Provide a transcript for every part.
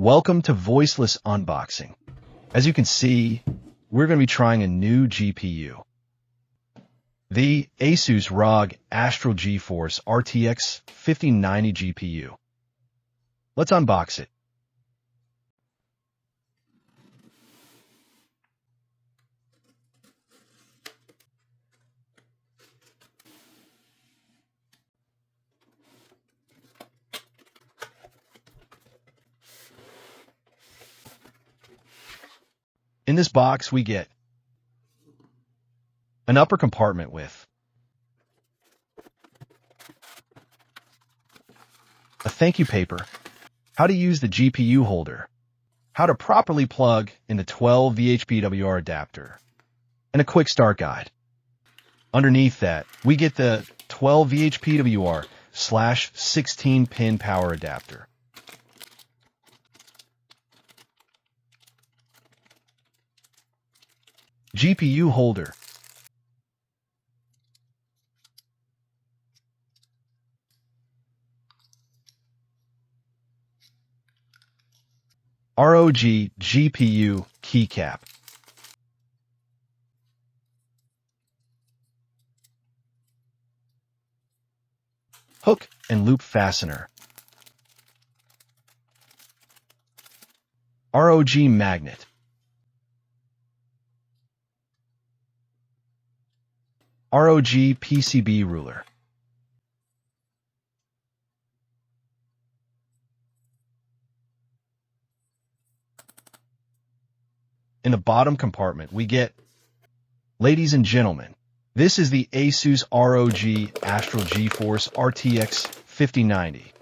Welcome to Voiceless Unboxing. As you can see, we're going to be trying a new GPU. The ASUS ROG Astral GeForce RTX 5090 GPU. Let's unbox it. In this box, we get an upper compartment with a thank you paper, how to use the GPU holder, how to properly plug in the 12 VHPWR adapter, and a quick start guide. Underneath that, we get the 12 VHPWR/16-pin power adapter. GPU holder. ROG GPU keycap. Hook and loop fastener. ROG magnet. ROG PCB ruler. In the bottom compartment, we get, ladies and gentlemen, this is the ASUS ROG Astral GeForce RTX 5090.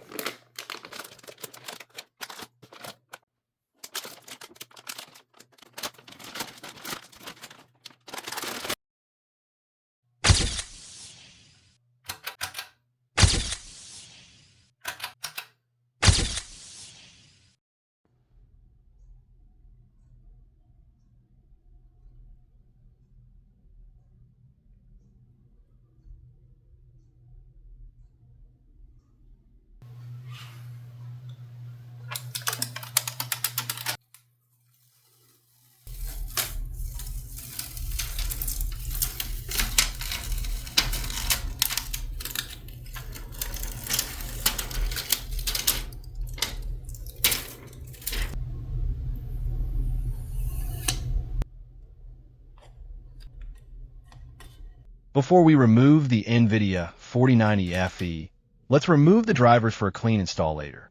Before we remove the NVIDIA 4090 FE, let's remove the drivers for a clean install later.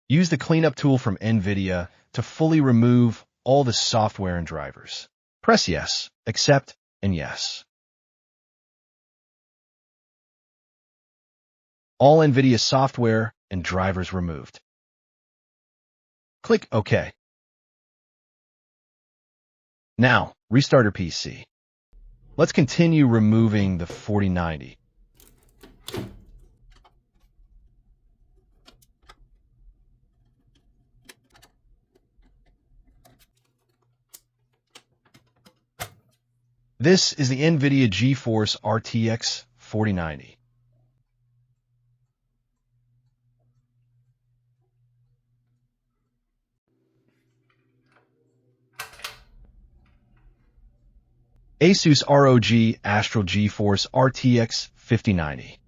Use the cleanup tool from NVIDIA to fully remove all the software and drivers. Press yes, accept, and yes. All NVIDIA software and drivers removed. Click OK. Now, restart your PC. Let's continue removing the 4090. This is the NVIDIA GeForce RTX 4090. ASUS ROG Astral GeForce RTX 5090.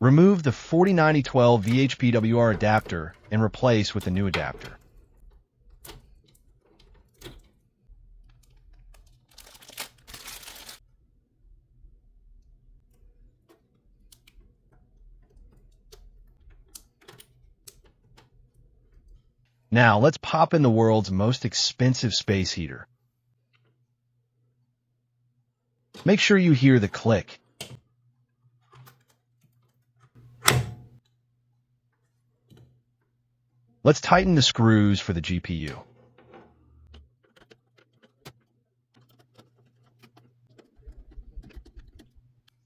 Remove the 409012 VHPWR adapter and replace with the new adapter. Now, let's pop in the world's most expensive space heater. Make sure you hear the click. Let's tighten the screws for the GPU.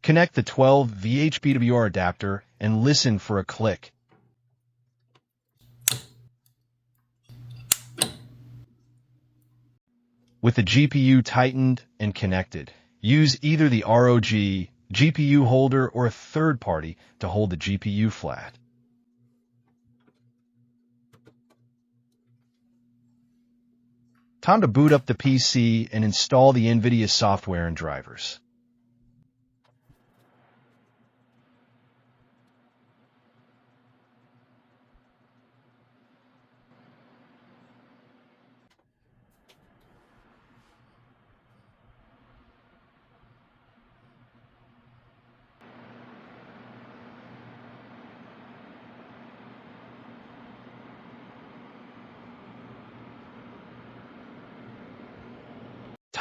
Connect the 12 VHPWR adapter and listen for a click. With the GPU tightened and connected, use either the ROG GPU holder or a third party to hold the GPU flat. Time to boot up the PC and install the NVIDIA software and drivers.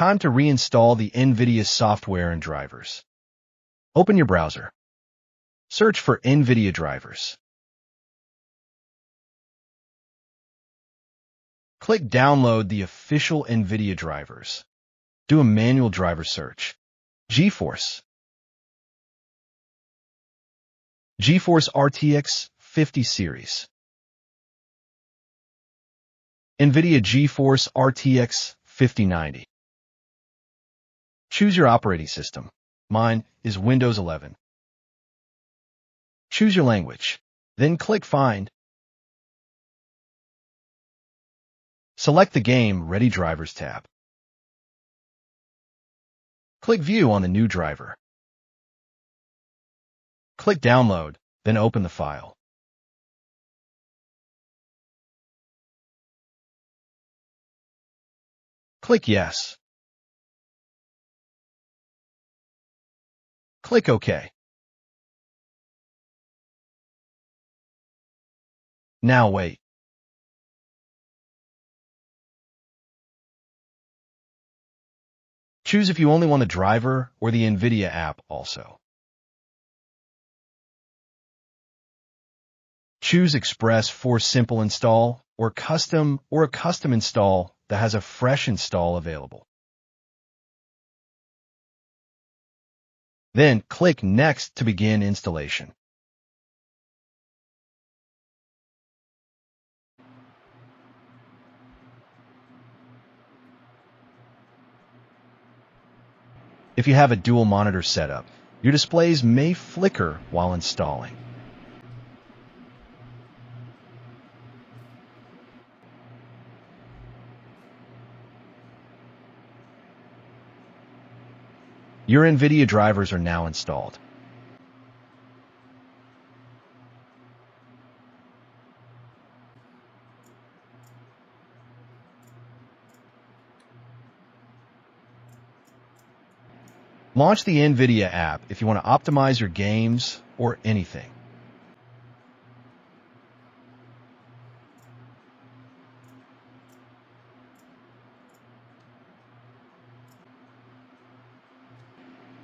Time to reinstall the NVIDIA software and drivers. Open your browser. Search for NVIDIA drivers. Click Download the official NVIDIA drivers. Do a manual driver search. GeForce RTX 50 series. NVIDIA GeForce RTX 5090. Choose your operating system. Mine is Windows 11. Choose your language. Then click Find. Select the Game Ready Drivers tab. Click View on the new driver. Click Download, then open the file. Click Yes. Click OK. Now wait. Choose if you only want the driver or the NVIDIA app also. Choose Express for simple install or a custom install that has a fresh install available. Then click Next to begin installation. If you have a dual monitor setup, your displays may flicker while installing. Your NVIDIA drivers are now installed. Launch the NVIDIA app if you want to optimize your games or anything.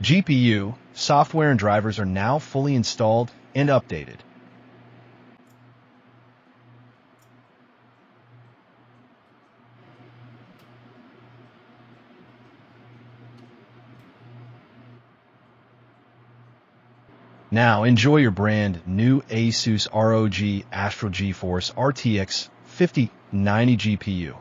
GPU, software and drivers are now fully installed and updated. Now enjoy your brand new ASUS ROG Astral GeForce RTX 5090 GPU.